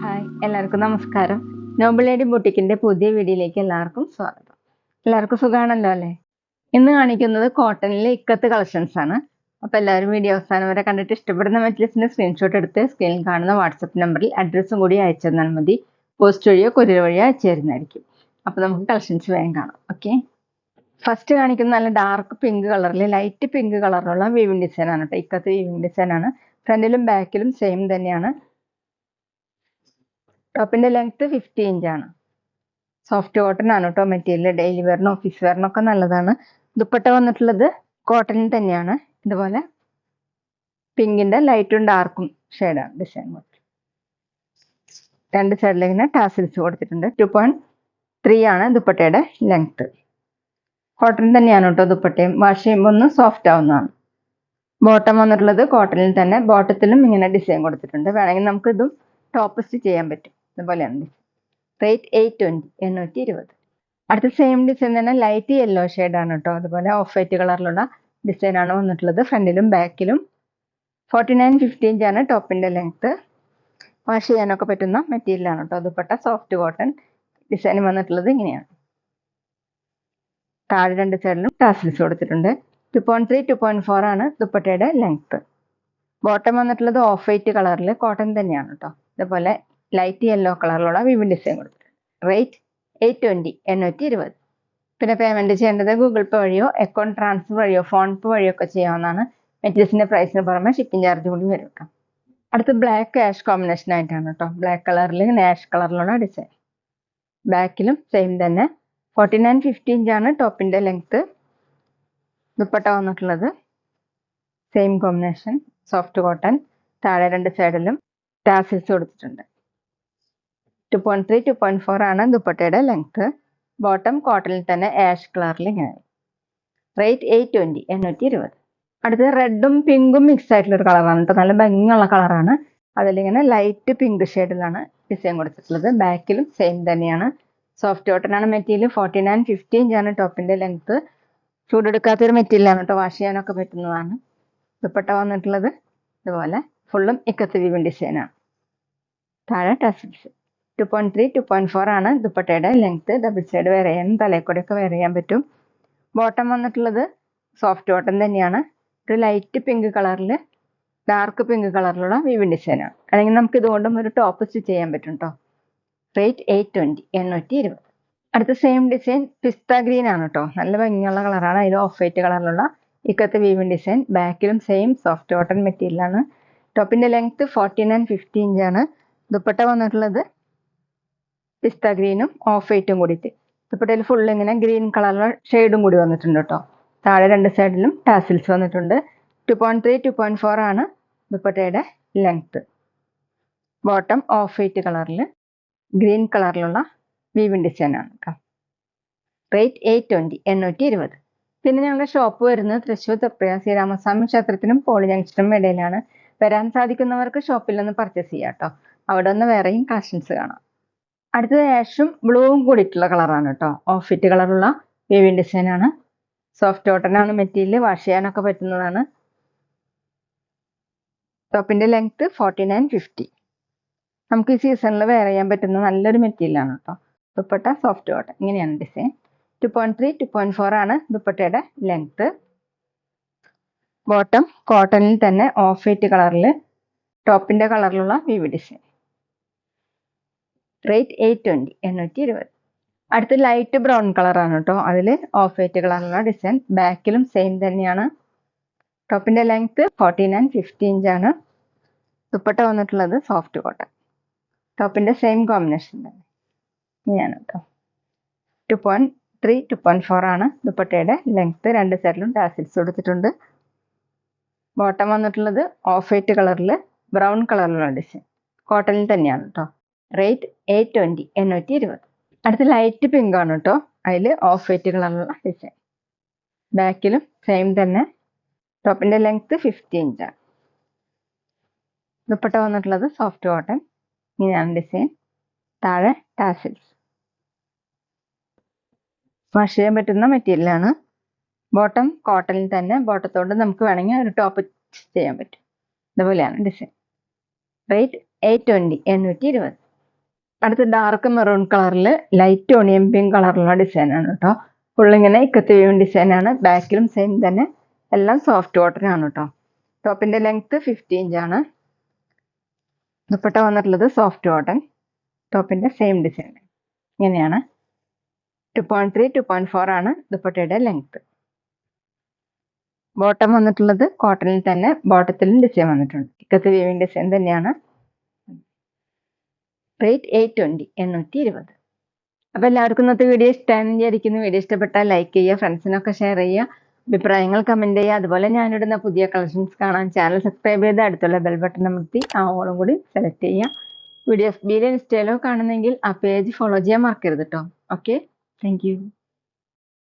Hi, എല്ലാവർക്കും നമസ്കാരം. Noble lady ബുട്ടിക്കിന്റെ പുതിയ വീഡിയോയിലേക്ക് എല്ലാവർക്കും സ്വാഗതം. എല്ലാവർക്കും സുഖാണല്ലോ അല്ലേ? ഇന്ന് കാണിക്കുന്നത് കോട്ടണിലെ ഇക്കത്ത് കളക്ഷൻസ് ആണ്. അപ്പോൾ എല്ലാവരും വീഡിയോ അവസാനം വരെ കണ്ടിട്ട് ഇഷ്ടപ്പെടുന്ന മെറ്റീരിയൽസിന്റെ സ്ക്രീൻഷോട്ട് എടുത്ത് സ്ക്രീനിൽ കാണുന്ന വാട്സപ്പ് നമ്പറിൽ അഡ്രസ്സും കൂടി അയച്ചു തന്നാൽ മതി. പോസ്റ്റ് വഴിയോ കൊറിയർ വഴിയോ അയച്ചു തരുന്നതായിരിക്കും. അപ്പോൾ നമുക്ക് കളക്ഷൻസ് വേഗം കാണാം. ഓക്കെ, ഫസ്റ്റ് കാണിക്കുന്ന നല്ല ഡാർക്ക് പിങ്ക് കളറിൽ ലൈറ്റ് പിങ്ക് കളറിലുള്ള വീവിംഗ് ഡിസൈൻ ആണ് കേട്ടോ. ഇക്കത്ത് വീവിംഗ് ഡിസൈൻ ആണ്. ഫ്രണ്ടിലും ബാക്കിലും സെയിം തന്നെയാണ്. ടോപ്പിന്റെ ലെങ്ത് 50 ഇഞ്ചാണ്. സോഫ്റ്റ് കോട്ടൺ ആണ് കേട്ടോ മെറ്റീരിയൽ. ഡെയിലി വെയറിനും ഓഫീസ് വെയറിനൊക്കെ നല്ലതാണ്. ദുപ്പട്ട വന്നിട്ടുള്ളത് കോട്ടണിൽ തന്നെയാണ്. ഇതുപോലെ പിങ്കിന്റെ ലൈറ്റും ഡാർക്കും ഷെയ്ഡാണ് ഡിസൈൻ. രണ്ട് സൈഡിലിങ്ങനെ ടാസിൽസ് കൊടുത്തിട്ടുണ്ട്. 2.3 ആണ് ദുപ്പട്ടയുടെ ലെങ്ത്. കോട്ടൺ തന്നെയാണ് കേട്ടോ ദുപ്പട്ടയും. വാഷ് ചെയ്യുമ്പോൾ ഒന്ന് സോഫ്റ്റ് ആവുന്നതാണ്. ബോട്ടം വന്നിട്ടുള്ളത് കോട്ടണിൽ തന്നെ. ബോട്ടത്തിലും ഇങ്ങനെ ഡിസൈൻ കൊടുത്തിട്ടുണ്ട്. വേണമെങ്കിൽ നമുക്ക് ഇതും ടോപ്പ് സ്റ്റിച്ച് ചെയ്യാൻ പറ്റും. ഇതുപോലെയാണ്. റേറ്റ് 820. അടുത്ത സെയിം ഡിസൈൻ തന്നെ ലൈറ്റ് യെല്ലോ ഷെയ്ഡാണ് കേട്ടോ. അതുപോലെ ഓഫ് വൈറ്റ് കളറിലുള്ള ഡിസൈനാണ് വന്നിട്ടുള്ളത്. ഫ്രണ്ടിലും ബാക്കിലും 49-50 ഇഞ്ചാണ് ടോപ്പിന്റെ ലെങ്ത്. വാഷ് ചെയ്യാനൊക്കെ പറ്റുന്ന മെറ്റീരിയലാണ് കേട്ടോ. Dupatta soft cotton. ഡിസൈൻ വന്നിട്ടുള്ളത് ഇങ്ങനെയാണ്. താഴെ രണ്ട് സൈഡിലും ടാസിൽസ് കൊടുത്തിട്ടുണ്ട്. 2.3 2.4 ആണ് ദുപ്പട്ടയുടെ ലെങ്ത്. ബോട്ടം വന്നിട്ടുള്ളത് ഓഫ് വൈറ്റ് കളറിൽ കോട്ടൺ തന്നെയാണ് കേട്ടോ. ഇതുപോലെ ലൈറ്റ് യെല്ലോ കളറിലുള്ള വിവിൻ ഡിസൈൻ കൊടുത്തിട്ടുണ്ട്. റേറ്റ് 820 820. പിന്നെ പേയ്മെന്റ് ചെയ്യേണ്ടത് ഗൂഗിൾ പേ വഴിയോ അക്കൗണ്ട് ട്രാൻസ്ഫർ വഴിയോ ഫോൺ പേ വഴിയോ ഒക്കെ ചെയ്യാവുന്നതാണ്. മെറ്റീരിയൽസിന്റെ പ്രൈസിന് പുറമെ ഷിപ്പിംഗ് ചാർജ് കൂടി വരും കേട്ടോ. അടുത്ത് ബ്ലാക്ക് ആഷ് കോമ്പിനേഷൻ ആയിട്ടാണ് കേട്ടോ. ബ്ലാക്ക് കളറിൽ ആഷ് കളറിലുള്ള ഡിസൈൻ. ബാക്കിലും സെയിം തന്നെ. 49-50 ഇഞ്ചാണ് ടോപ്പിന്റെ ലെങ്ത്. ദുപ്പട്ട വന്നിട്ടുള്ളത് സെയിം കോമ്പിനേഷൻ സോഫ്റ്റ് കോട്ടൺ. താഴെ രണ്ട് സൈഡിലും ടാസിൽസ് കൊടുത്തിട്ടുണ്ട്. 2.3 2.4 ആണ് ദുപ്പട്ടയുടെ ലെങ്ത്. ബോട്ടം കോട്ടണിൽ തന്നെ ആഷ് കളറിൽ ഇങ്ങനെ. റേറ്റ് 820 820. അടുത്തത് റെഡും പിങ്കും മിക്സ് ആയിട്ടുള്ള ഒരു കളറാണ് കേട്ടോ. നല്ല ഭംഗിയുള്ള കളറാണ്. അതിലിങ്ങനെ ലൈറ്റ് പിങ്ക് ഷെയ്ഡിലാണ് ഡിസൈൻ കൊടുത്തിട്ടുള്ളത്. ബാക്കിലും സെയിം തന്നെയാണ്. സോഫ്റ്റ് കോട്ടൺ ആണ് മെറ്റീരിയൽ. 49-50 ഇഞ്ചാണ് ടോപ്പിന്റെ ലെങ്ത്. ചൂടെടുക്കാത്തൊരു മെറ്റീരിയലാണ് കേട്ടോ. വാഷ് ചെയ്യാനൊക്കെ പറ്റുന്നതാണ്. ദുപ്പട്ട വന്നിട്ടുള്ളത് ഇതുപോലെ ഫുള്ളും ഇക്കത്ത് വീവിംഗ് ഡിസൈനാണ്. താഴെ ടാസിൽസ്. 2.3 2.4 ആണ് ദുപ്പട്ടയുടെ ലെങ്ത്. ഡബിൾ സൈഡ് വെയർ ചെയ്യാൻ തലയിൽ വെയർ ചെയ്യാൻ പറ്റും. ബോട്ടം വന്നിട്ടുള്ളത് സോഫ്റ്റ് കോട്ടൺ തന്നെയാണ്. ഒരു ലൈറ്റ് പിങ്ക് കളറിൽ ഡാർക്ക് പിങ്ക് കളറിലുള്ള വീവിംഗ് ഡിസൈനാണ്. അല്ലെങ്കിൽ നമുക്ക് ഇതുകൊണ്ടും ഒരു ടോപ്പ് സ്റ്റിച്ച് ചെയ്യാൻ പറ്റും കേട്ടോ. റേറ്റ് 820 820. അടുത്ത സെയിം ഡിസൈൻ പിസ്ത ഗ്രീൻ ആണ് കേട്ടോ. നല്ല ഭംഗിയുള്ള കളറാണ്. അതിൽ ഓഫ് വൈറ്റ് കളറിലുള്ള ഇക്കത്ത് വീവിംഗ് ഡിസൈൻ. ബാക്കിലും സെയിം സോഫ്റ്റ് കോട്ടൺ മെറ്റീരിയലാണ്. ടോപ്പിന്റെ ലെങ്ത് 49-50 ഇഞ്ചാണ്. ദുപ്പട്ട വന്നിട്ടുള്ളത് പിസ്ത ഗ്രീനും ഓഫ് വൈറ്റും കൂടിയിട്ട്. ദുപ്പട്ടയിൽ ഫുൾ ഇങ്ങനെ ഗ്രീൻ കളറിലുള്ള ഷെയ്ഡും കൂടി വന്നിട്ടുണ്ട് കേട്ടോ. താഴെ രണ്ട് സൈഡിലും ടാസിൽസ് വന്നിട്ടുണ്ട്. 2.3 2.4 ആണ് ദുപ്പട്ടയുടെ ലെങ്ത്. ബോട്ടം ഓഫ് വൈറ്റ് കളറിൽ ഗ്രീൻ കളറിലുള്ള വീവിംഗ് ഡിസൈൻ ആണ് കേട്ടോ. റേറ്റ് 820 820. പിന്നെ ഞങ്ങളുടെ ഷോപ്പ് വരുന്നത് തൃശ്ശൂർ തൃപ്രയ ശ്രീരാമസ്വാമി ക്ഷേത്രത്തിനും പോളി ജംഗ്ഷനും ഇടയിലാണ്. വരാൻ സാധിക്കുന്നവർക്ക് ഷോപ്പിൽ നിന്ന് പർച്ചേസ് ചെയ്യാം കേട്ടോ. അവിടെ നിന്ന് വേറെയും കളക്ഷൻസ് കാണാം. അടുത്തത് ആഷും ബ്ലൂവും കൂടിയിട്ടുള്ള കളറാണ് കേട്ടോ. ഓഫ് വൈറ്റ് കളറുള്ള വീവിംഗ് ഡിസൈൻ ആണ്. സോഫ്റ്റ് കോട്ടൺ ആണ് മെറ്റീരിയൽ. വാഷ് ചെയ്യാനൊക്കെ പറ്റുന്നതാണ്. ടോപ്പിന്റെ ലെങ്ത് 49-50. നമുക്ക് ഈ സീസണിൽ വെയർ ചെയ്യാൻ പറ്റുന്ന നല്ലൊരു മെറ്റീരിയലാണ് കേട്ടോ. ദുപ്പട്ട സോഫ്റ്റ് കോട്ടൺ ഇങ്ങനെയാണ് ഡിസൈൻ. 2.3 2.4 ആണ് ദുപ്പട്ടയുടെ ലെങ്ത്. ബോട്ടം കോട്ടണിൽ തന്നെ ഓഫ് വൈറ്റ് കളറിൽ ടോപ്പിന്റെ കളറിലുള്ള വീവ് ഡിസൈൻ. റേറ്റ് 820 820. അടുത്ത് ലൈറ്റ് ബ്രൗൺ കളറാണ് കേട്ടോ. അതിൽ ഓഫ് വൈറ്റ് കളറിലുള്ള ഡിസൈൻ. ബാക്കിലും സെയിം തന്നെയാണ്. ടോപ്പിന്റെ ലെങ്ത് 49-50 ഇഞ്ചാണ്. ദുപ്പട്ട വന്നിട്ടുള്ളത് സോഫ്റ്റ് കോട്ടൺ. ടോപ്പിന്റെ സെയിം കോമ്പിനേഷൻ തന്നെ ഇങ്ങനെയാണ് കേട്ടോ. 2.3 2.4 ആണ് ദുപ്പട്ടയുടെ ലെങ്ത്. രണ്ട് സൈഡിലും ടാസിൽസ് കൊടുത്തിട്ടുണ്ട്. ബോട്ടം വന്നിട്ടുള്ളത് ഓഫ് വൈറ്റ് കളറിൽ ബ്രൗൺ കളറിലുള്ള ഡിസൈൻ. കോട്ടണിൽ തന്നെയാണ് കേട്ടോ. റേറ്റ് 820 820. അടുത്ത് ലൈറ്റ് പിങ്ക് ആണ് കേട്ടോ. അതിൽ ഓഫ് വൈറ്റ് കളറിലുള്ള ഡിസൈൻ. ബാക്കിലും സെയിം തന്നെ. ടോപ്പിന്റെ ലെങ്ത് 50 ഇഞ്ചാണ്. ദുപ്പട്ട വന്നിട്ടുള്ളത് സോഫ്റ്റ് കോട്ടൺ ഇങ്ങനെയാണ് ഡിസൈൻ. താഴെ ടാസിൽസ്. വാഷ് ചെയ്യാൻ പറ്റുന്ന മെറ്റീരിയലാണ്. ബോട്ടം കോട്ടണിൽ തന്നെ. ബോട്ടത്തോട് നമുക്ക് വേണമെങ്കിൽ ഒരു ടോപ്പ് ചെയ്യാൻ പറ്റും. ഇതുപോലെയാണ് ഡിസൈൻ. റേറ്റ് 820, 820. അടുത്ത ഡാർക്ക് മെറൂൺ കളറിൽ ലൈറ്റ് ഓണിയൻ പിങ്ക് കളറിലുള്ള ഡിസൈനാണ് കേട്ടോ. ഫുള്ളിങ്ങനെ ഇക്കത്ത് വീവിങ് ഡിസൈനാണ്. ബാക്കിലും സെയിം തന്നെ, എല്ലാം സോഫ്റ്റ് കോട്ടൺ ആണ് കേട്ടോ. ടോപ്പിന്റെ ലെങ്ത് 50 ഇഞ്ചാണ്. ദുപ്പട്ട വന്നിട്ടുള്ളത് സോഫ്റ്റ് കോട്ടൺ. ടോപ്പിന്റെ സെയിം ഡിസൈൻ ഇങ്ങനെയാണ്. 2.3, 2.4 ആണ് ദുപ്പട്ടയുടെ ലെങ്ത്. ബോട്ടം വന്നിട്ടുള്ളത് കോട്ടണിൽ തന്നെ, ബോട്ടത്തിലും ഡിസൈൻ വന്നിട്ടുണ്ട്. ഇക്കത്ത് വീവിങ് ഡിസൈൻ തന്നെയാണ്. റേറ്റ് 820, 820. അപ്പോൾ എല്ലാവർക്കും ഇന്നത്തെ വീഡിയോ ഇഷ്ടമാണെന്ന് വിചാരിക്കുന്നു. വീഡിയോ ഇഷ്ടപ്പെട്ടാൽ ലൈക്ക് ചെയ്യുക, ഫ്രണ്ട്സിനൊക്കെ ഷെയർ ചെയ്യുക, അഭിപ്രായങ്ങൾ കമൻറ്റ് ചെയ്യുക. അതുപോലെ ഞാനിടുന്ന പുതിയ കളക്ഷൻസ് കാണാൻ ചാനൽ സബ്സ്ക്രൈബ് ചെയ്ത് അടുത്തുള്ള ബെൽ ബട്ടൺ അമർത്തി ആ ഓളും കൂടി സെലക്ട് ചെയ്യുക. വീഡിയോ FBയിലോ ഇൻസ്റ്റയിലോ കാണുന്നെങ്കിൽ ആ പേജ് ഫോളോ ചെയ്യാൻ മറക്കരുത് കേട്ടോ. Okay, thank you.